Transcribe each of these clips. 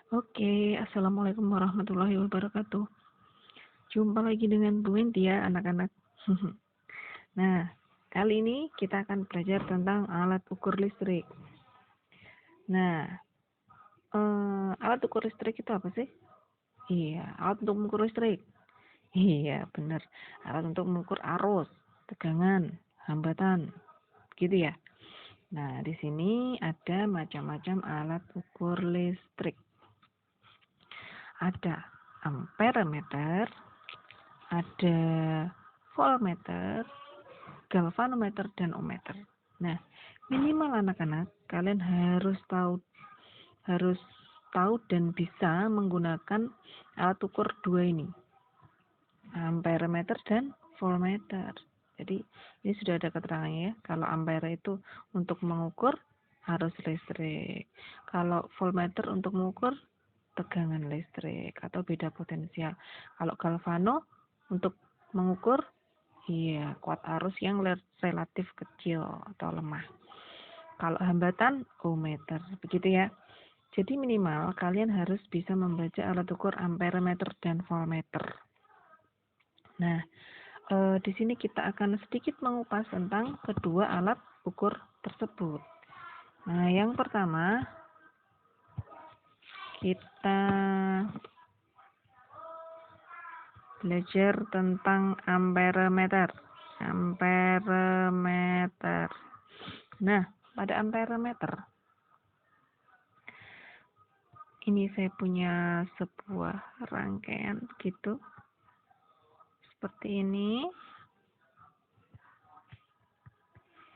Oke, Assalamualaikum warahmatullahi wabarakatuh. Jumpa lagi dengan Bu Winti ya, anak-anak. Nah, kali ini kita akan belajar tentang alat ukur listrik. Nah, alat ukur listrik itu apa sih? Iya, alat untuk mengukur listrik. Iya, benar. Alat untuk mengukur arus, tegangan, hambatan, gitu ya. Nah, di sini ada macam-macam alat ukur listrik. Ada amperemeter, ada voltmeter, galvanometer, dan ohmmeter. Nah, minimal anak-anak kalian harus tahu dan bisa menggunakan alat ukur dua ini, amperemeter dan voltmeter. Jadi ini sudah ada keterangannya ya. Kalau ampere itu untuk mengukur arus listrik, kalau voltmeter untuk mengukur tegangan listrik atau beda potensial. Kalau galvano untuk mengukur kuat arus yang relatif kecil atau lemah. Kalau hambatan ohmmeter, begitu ya. Jadi minimal kalian harus bisa membaca alat ukur amperemeter dan voltmeter. Nah, di sini kita akan sedikit mengupas tentang kedua alat ukur tersebut. Nah, yang pertama kita belajar tentang amperemeter. Amperemeter. Nah, pada amperemeter ini saya punya sebuah rangkaian gitu. Seperti ini.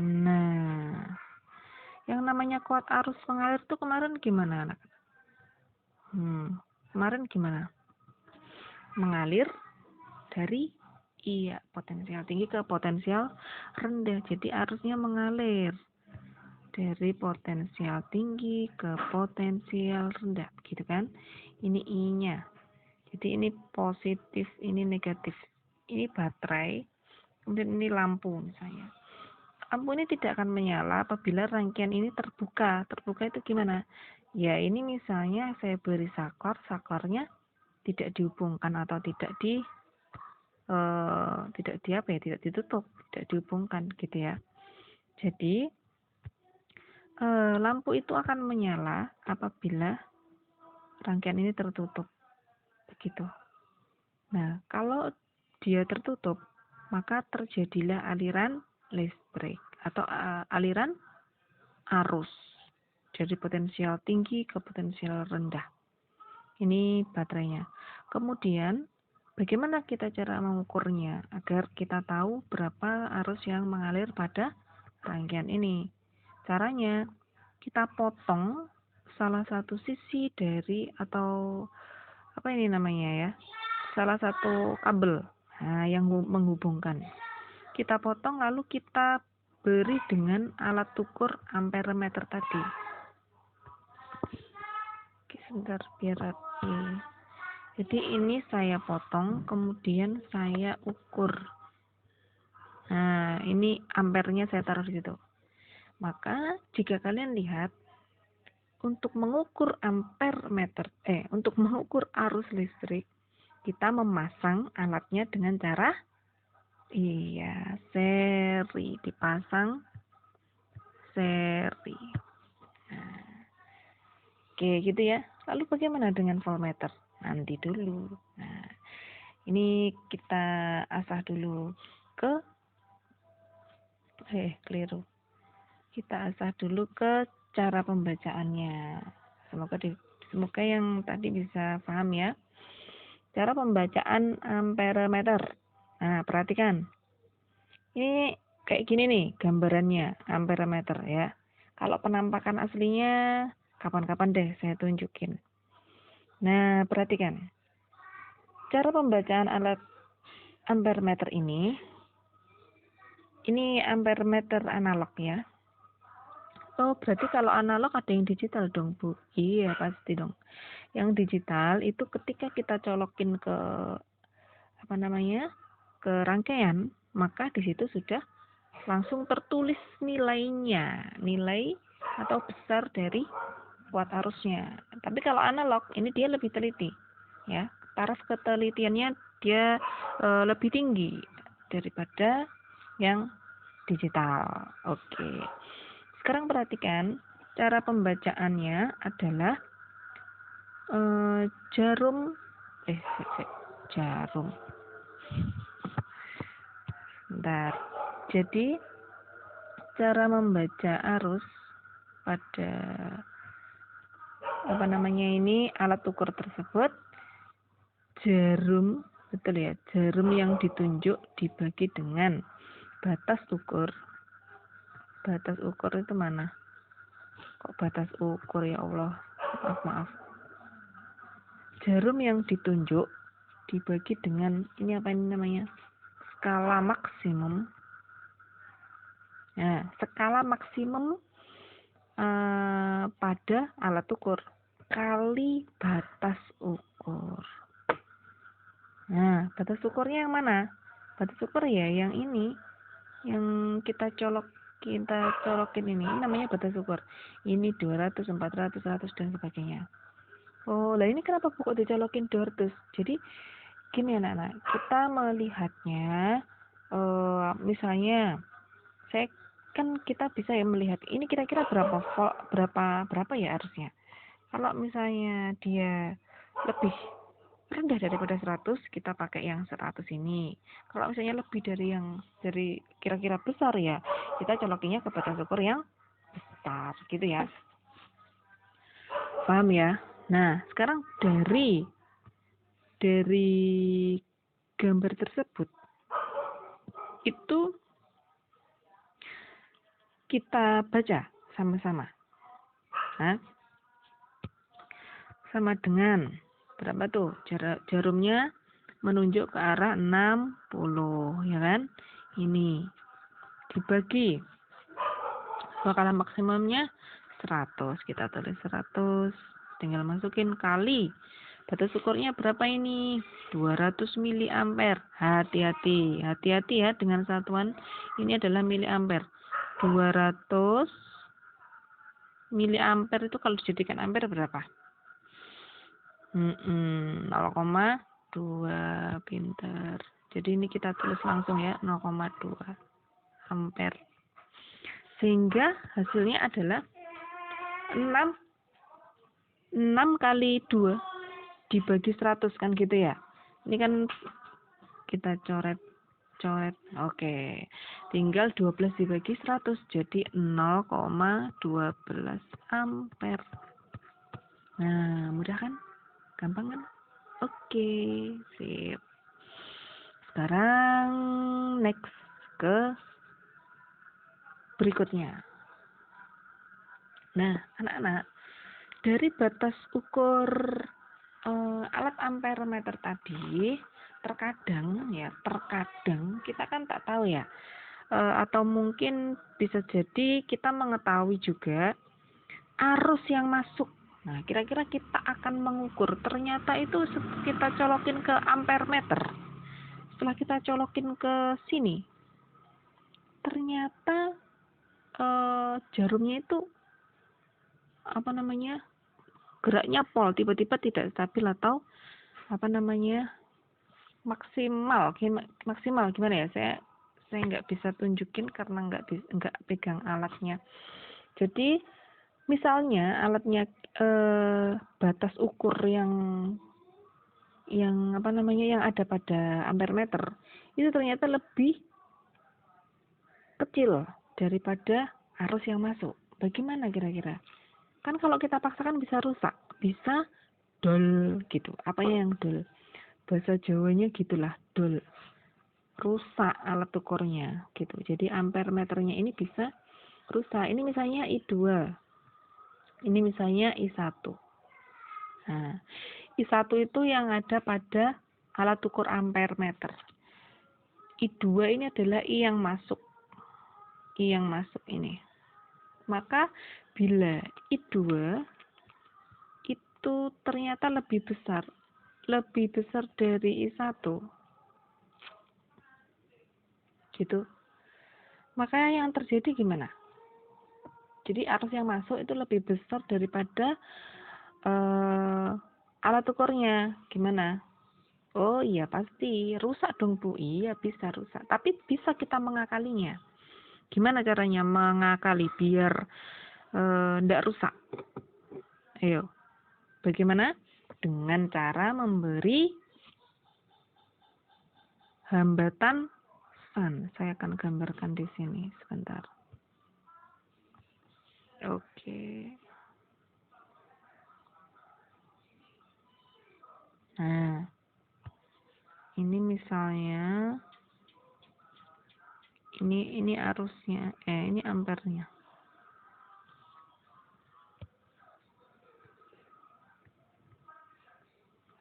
Nah, yang namanya kuat arus pengalir itu kemarin gimana, anak? Kemarin gimana? Mengalir dari potensial tinggi ke potensial rendah. Jadi arusnya mengalir dari potensial tinggi ke potensial rendah, gitu kan? Ini I-nya. Jadi ini positif, ini negatif. Ini baterai, kemudian ini lampu misalnya. Lampu ini tidak akan menyala apabila rangkaian ini terbuka. Terbuka itu gimana? Ya ini misalnya saya beri saklar, saklarnya tidak dihubungkan atau tidak ditutup, tidak dihubungkan gitu ya. Jadi lampu itu akan menyala apabila rangkaian ini tertutup, begitu. Nah, kalau dia tertutup, maka terjadilah aliran listrik atau aliran arus dari potensial tinggi ke potensial rendah. Ini baterainya. Kemudian, bagaimana kita cara mengukurnya agar kita tahu berapa arus yang mengalir pada rangkaian ini? Caranya, kita potong salah satu sisi dari atau apa ini namanya ya? Salah satu kabel yang menghubungkan. Kita potong lalu kita beri dengan alat ukur amperemeter tadi. Oke, sebentar biar rapi. Jadi ini saya potong, kemudian saya ukur. Nah, ini ampernya saya taruh di situ. Maka jika kalian lihat, untuk mengukur untuk mengukur arus listrik, kita memasang alatnya dengan cara seri, dipasang seri. Nah, oke gitu ya. Lalu bagaimana dengan voltmeter? Nanti dulu. Nah, ini kita asah dulu ke keliru. Kita asah dulu ke cara pembacaannya. Semoga yang tadi bisa paham ya. Cara pembacaan amperemeter. Nah, perhatikan. Ini kayak gini nih gambarannya amperemeter ya. Kalau penampakan aslinya kapan-kapan deh saya tunjukin. Nah, perhatikan. Cara pembacaan alat amperemeter ini amperemeter analog ya. Oh, berarti kalau analog ada yang digital dong, Bu? Iya, pasti dong. Yang digital itu ketika kita colokin ke ke rangkaian, maka di situ sudah langsung tertulis nilainya, nilai atau besar dari kuat arusnya. Tapi kalau analog ini dia lebih teliti, ya. Taraf ketelitiannya dia lebih tinggi daripada yang digital. Oke. Sekarang perhatikan cara pembacaannya adalah jarum Bentar. Jadi cara membaca arus pada ini alat ukur tersebut, jarum, betul ya, jarum yang ditunjuk dibagi dengan batas ukur. Batas ukur itu mana? Kok batas ukur, ya Allah? Maaf. Jarum yang ditunjuk dibagi dengan ini apa ini namanya? Skala maksimum. Nah, skala maksimum pada alat ukur kali batas ukur. Nah, batas ukurnya yang mana? Batas ukur ya yang ini, yang kita colokin ini namanya batas ukur. Ini 200, 400, 100 dan sebagainya. Oh, lah ini kenapa kok dicolokin 200? Jadi gini anak-anak, kita melihatnya misalnya kita bisa ya melihat ini kira-kira berapa ya arusnya. Kalau misalnya dia lebih rendah daripada 100, kita pakai yang 100 ini. Kalau misalnya lebih dari kira-kira besar ya, kita colokinya ke batas ukur yang besar gitu ya. Paham ya? Nah, sekarang dari gambar tersebut itu kita baca sama-sama. Nah, sama dengan berapa tuh? Jarumnya menunjuk ke arah 60, ya kan? Ini dibagi skala maksimumnya 100. Kita tulis 100, tinggal masukin kali batas ukurnya berapa ini? 200 miliampere. Hati-hati ya dengan satuan ini adalah miliampere. 200 miliampere itu kalau dijadikan ampere berapa? 0,2, pinter. Jadi ini kita tulis langsung ya, 0,2 ampere. Sehingga hasilnya adalah 6 kali 2 dibagi 100 kan gitu ya. Ini kan kita coret. Oke. Tinggal 12 dibagi 100 jadi 0,12 ampere. Nah, mudah kan? Gampang kan? Oke, sip. Sekarang next ke berikutnya. Nah, anak-anak, dari batas ukur alat amperemeter tadi, terkadang kita kan tak tahu ya, atau mungkin bisa jadi kita mengetahui juga arus yang masuk. Nah, kira-kira kita akan mengukur, ternyata itu kita colokin ke ampermeter. Setelah kita colokin ke sini, ternyata jarumnya itu geraknya pol, tiba-tiba tidak stabil atau maksimal gimana ya, saya nggak bisa tunjukin karena nggak pegang alatnya. Jadi misalnya alatnya batas ukur yang ada pada ampermeter itu ternyata lebih kecil daripada arus yang masuk. Bagaimana kira-kira? Kan kalau kita paksakan bisa rusak, bisa dol gitu. Apa yang dol? Bahasa Jawanya gitulah, dol. Rusak alat ukurnya gitu. Jadi ampermeternya ini bisa rusak. Ini misalnya I2. Ini misalnya I1. Nah, I1 itu yang ada pada alat ukur ampermeter. I2 ini adalah I yang masuk. I yang masuk ini. Maka bila I2 itu ternyata lebih besar dari I1 gitu, maka yang terjadi gimana? Jadi arus yang masuk itu lebih besar daripada alat ukurnya. Gimana? Oh iya pasti rusak dong Bu. Iya bisa rusak. Tapi bisa kita mengakalinya. Gimana caranya mengakali biar tidak rusak? Ayo. Bagaimana? Dengan cara memberi hambatan sun. Saya akan gambarkan di sini sebentar. Oke. Nah, ini misalnya ini arusnya, ini ampernya.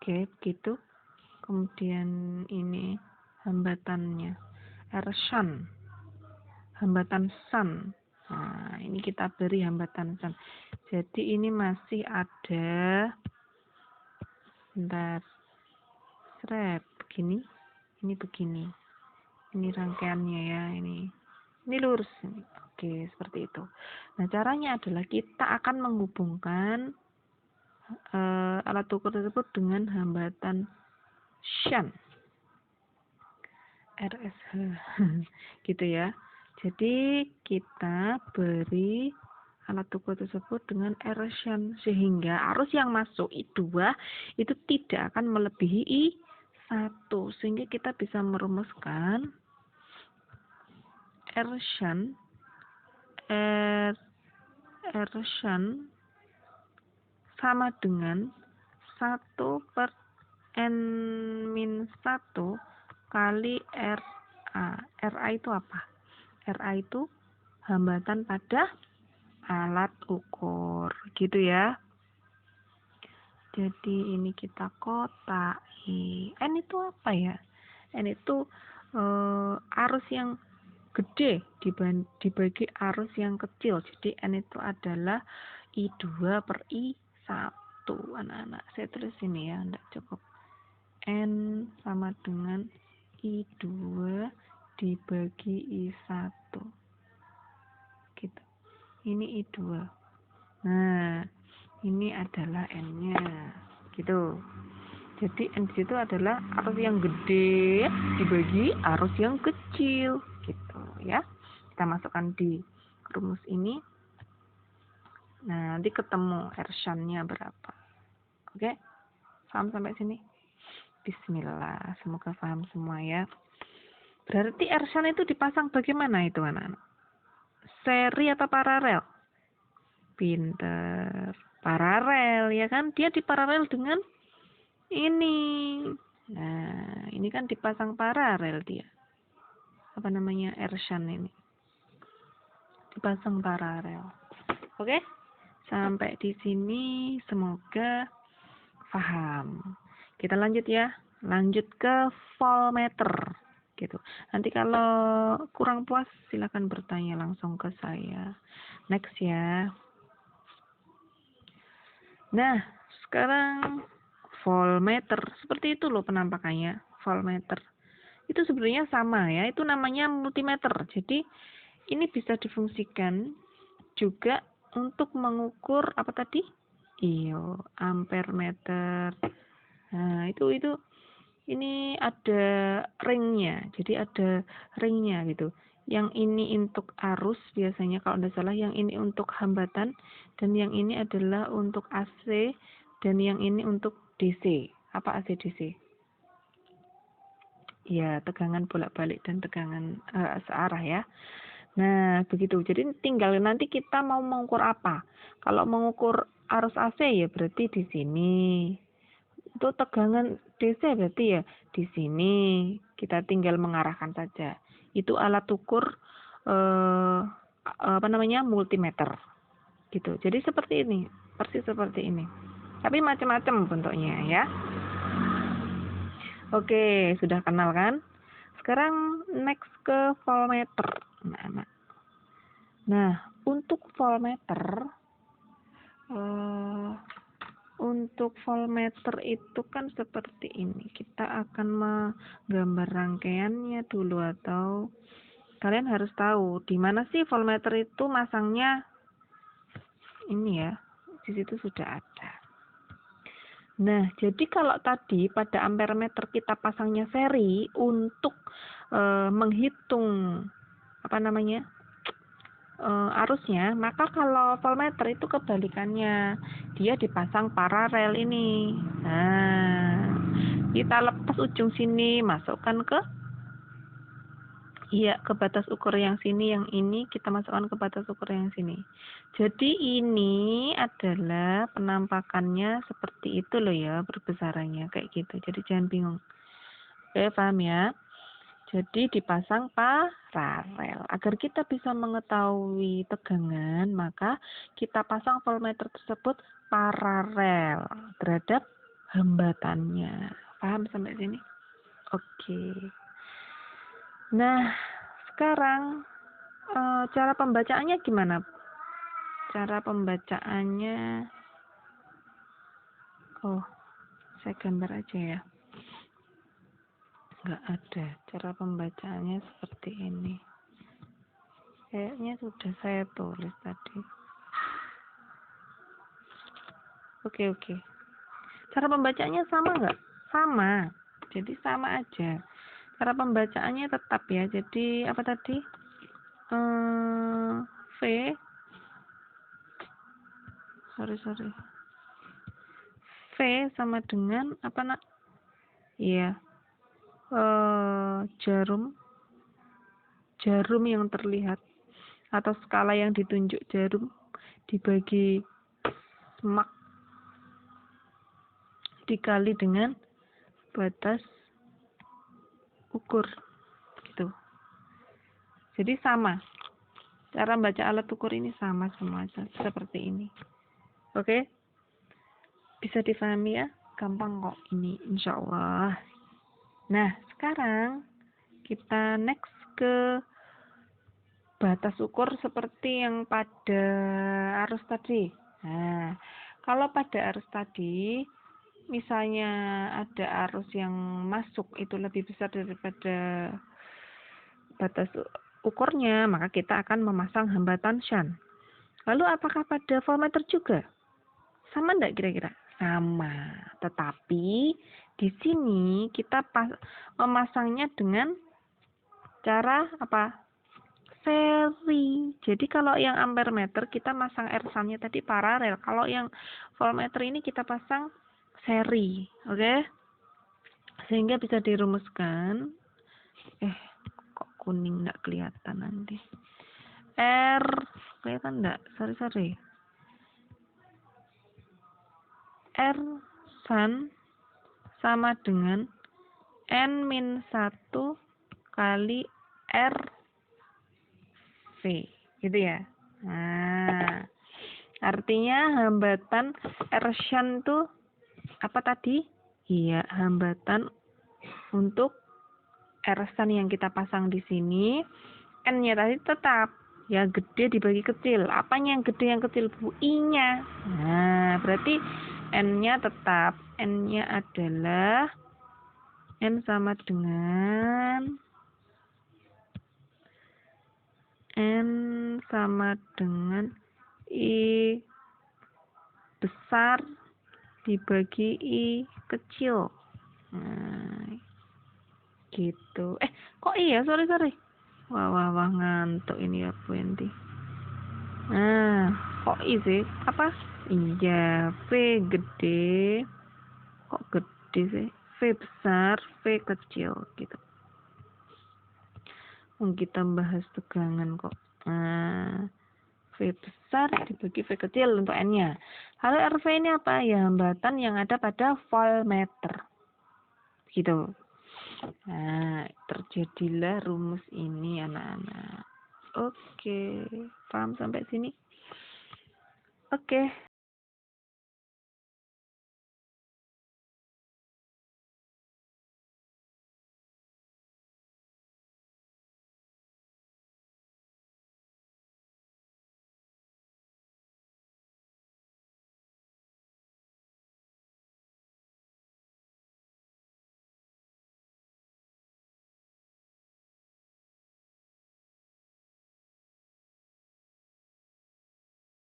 Oke, begitu. Kemudian ini hambatannya, shunt, hambatan sun. Nah, ini kita beri hambatan sun. Jadi ini masih ada, bentar, begini, ini begini. Ini rangkaiannya ya, ini lurus. Oke, seperti itu. Nah, caranya adalah kita akan menghubungkan alat ukur tersebut dengan hambatan shunt. RSH gitu ya. Jadi kita beri alat ukur tersebut dengan R shunt sehingga arus yang masuk I2 itu tidak akan melebihi I1 sehingga kita bisa merumuskan R shunt sama dengan 1/n-1 kali RA. RA itu apa? RA itu hambatan pada alat ukur, gitu ya. Jadi ini kita kotaki. N itu apa ya? N itu arus yang gede dibagi arus yang kecil. Jadi N itu adalah I2/I1. Anak-anak, saya tulis ini ya, enggak cukup. N sama dengan I2 dibagi I1. Gitu. Ini I2. Nah, ini adalah N-nya. Gitu. Jadi N itu adalah arus yang gede dibagi arus yang kecil. Gitu ya. Kita masukkan di rumus ini. Nah, nanti ketemu R shunt-nya berapa. Oke? Paham sampai sini? Bismillah, semoga paham semua ya. Berarti R shunt itu dipasang bagaimana itu anak-anak? Seri atau paralel? Pinter. Paralel ya kan? Dia diparalel dengan ini. Nah, ini kan dipasang paralel dia. Apa namanya? R shunt ini. Dipasang paralel. Oke? Sampai di sini semoga paham. Kita lanjut ya. Lanjut ke voltmeter. Gitu. Nanti kalau kurang puas silakan bertanya langsung ke saya. Next ya. Nah, sekarang voltmeter. Seperti itu loh penampakannya. Voltmeter. Itu sebenarnya sama ya. Itu namanya multimeter. Jadi ini bisa difungsikan juga untuk mengukur apa tadi? Iya, ampere meter. Nah, itu ini ada ringnya. Jadi ada ringnya gitu. Yang ini untuk arus biasanya kalau tidak salah, yang ini untuk hambatan, dan yang ini adalah untuk AC, dan yang ini untuk DC. Apa AC DC? Ya, tegangan bolak-balik dan tegangan searah ya. Nah, begitu. Jadi tinggal nanti kita mau mengukur apa. Kalau mengukur arus AC ya berarti di sini. Itu tegangan DC berarti ya di sini. Kita tinggal mengarahkan saja. Itu alat ukur apa namanya? Multimeter. Gitu. Jadi seperti ini, persis seperti ini. Tapi macam-macam bentuknya ya. Oke, sudah kenal kan? Sekarang next ke voltmeter. Nah, untuk voltmeter itu kan seperti ini. Kita akan menggambar rangkaiannya dulu, atau kalian harus tahu di mana sih voltmeter itu masangnya. ini ya, di situ sudah ada. Nah, jadi kalau tadi pada ampermeter kita pasangnya seri untuk menghitung arusnya, maka kalau voltmeter itu kebalikannya, dia dipasang paralel ini. Nah, kita lepas ujung sini, masukkan ke batas ukur yang sini, yang ini kita masukkan ke batas ukur yang sini. Jadi ini adalah penampakannya seperti itu loh ya, berbesarannya kayak gitu. Jadi jangan bingung. Oke, paham ya? Jadi dipasang paralel. Agar kita bisa mengetahui tegangan, maka kita pasang voltmeter tersebut paralel terhadap hambatannya. Paham sampai sini? Oke. Nah, sekarang cara pembacaannya gimana? Cara pembacaannya, saya gambar aja ya. Nggak ada. Cara pembacaannya seperti ini. Kayaknya sudah saya tulis tadi. Oke. Cara pembacaannya sama nggak? Sama. Jadi sama aja. Cara pembacaannya tetap ya. Jadi apa tadi? V. Sorry. V sama dengan apa nak? Iya. Jarum yang terlihat atau skala yang ditunjuk jarum dibagi semak dikali dengan batas ukur gitu. Jadi sama. Cara baca alat ukur ini sama semua seperti ini. Oke? Bisa difahami ya? Gampang kok ini insya Allah. Nah, sekarang kita next ke batas ukur seperti yang pada arus tadi. Nah, kalau pada arus tadi, misalnya ada arus yang masuk itu lebih besar daripada batas ukurnya, maka kita akan memasang hambatan shunt. Lalu apakah pada voltmeter juga? Sama enggak kira-kira? Sama. Tetapi di sini kita memasangnya dengan cara apa? Seri. Jadi kalau yang ampermeter kita pasang R-shunt-nya tadi paralel. Kalau yang voltmeter ini kita pasang seri. Oke? Sehingga bisa dirumuskan. Kok kuning enggak kelihatan nanti. R kelihatan enggak? Sorry. R-shunt sama dengan N-1 kali R-V. Gitu ya. Nah, artinya hambatan R-shunt itu apa tadi? Iya, hambatan untuk R-shunt yang kita pasang di sini. N-nya tadi tetap. Ya gede dibagi kecil. Apanya yang gede yang kecil? Bu, I-nya. Nah, berarti N-nya tetap. N-nya adalah N sama dengan I besar dibagi I kecil. Nah, gitu. Kok iya? Sorry. Wah, ngantuk ini ya Bu Enti. Nah, kok I sih? Apa? Iya, V gede. Kok gede sih? V besar, V kecil gitu. Kita bahas tegangan kok. Nah, V besar dibagi V kecil untuk N-nya. Lalu RV ini apa? Ya, hambatan yang ada pada voltmeter. Gitu. Nah, terjadilah rumus ini anak-anak. Oke, paham sampai sini? Oke.